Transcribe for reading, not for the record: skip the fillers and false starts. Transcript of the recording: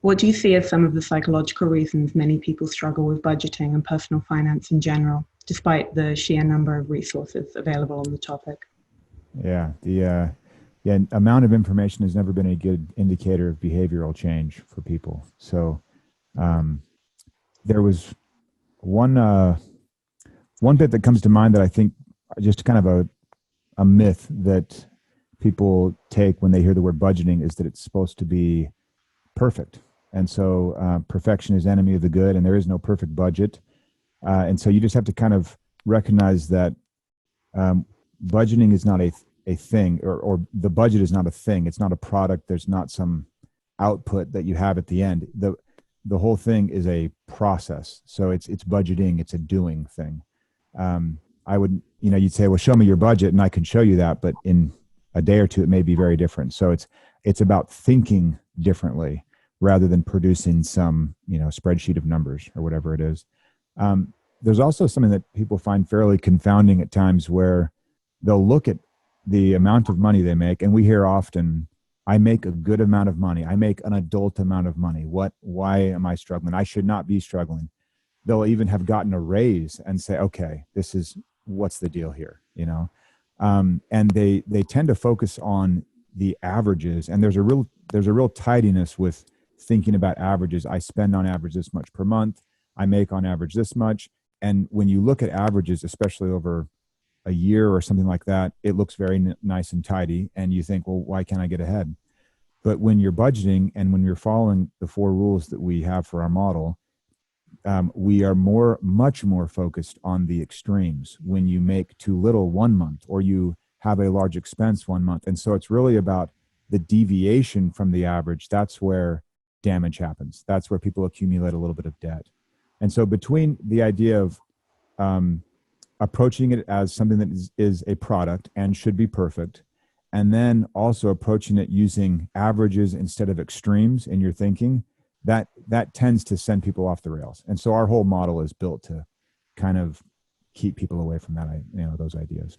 What do you see as some of the psychological reasons many people struggle with budgeting and personal finance in general, despite the sheer number of resources available on the topic? Yeah, the amount of information has never been a good indicator of behavioral change for people. So um, there was one one bit that comes to mind that I think just kind of a myth that people take when they hear the word budgeting is that it's supposed to be perfect. And so perfection is enemy of the good, and there is no perfect budget. And so you just have to kind of recognize that um, budgeting is not a thing, or the budget is not a thing. It's not a product. There's not some output that you have at the end. The whole thing is a process. So it's budgeting. It's a doing thing. I would, you'd say, well, show me your budget, and I can show you that, but in a day or two, it may be very different. So it's about thinking differently rather than producing some, spreadsheet of numbers or whatever it is. There's also something that people find fairly confounding at times where they'll look at the amount of money they make, and we hear often, I make a good amount of money. I make an adult amount of money. Why am I struggling? I should not be struggling. They'll even have gotten a raise and say, okay, what's the deal here? And they tend to focus on the averages, and there's a real tidiness with thinking about averages. I spend on average this much per month. I make on average this much. And when you look at averages, especially over a year or something like that, it looks very nice and tidy. And you think, well, why can't I get ahead? But when you're budgeting and when you're following the 4 rules that we have for our model, we are much more focused on the extremes. When you make too little 1 month, or you have a large expense 1 month. And so it's really about the deviation from the average. That's where damage happens. That's where people accumulate a little bit of debt. And so between the idea of approaching it as something that is a product and should be perfect, and then also approaching it using averages instead of extremes in your thinking, that tends to send people off the rails. And so our whole model is built to kind of keep people away from those ideas.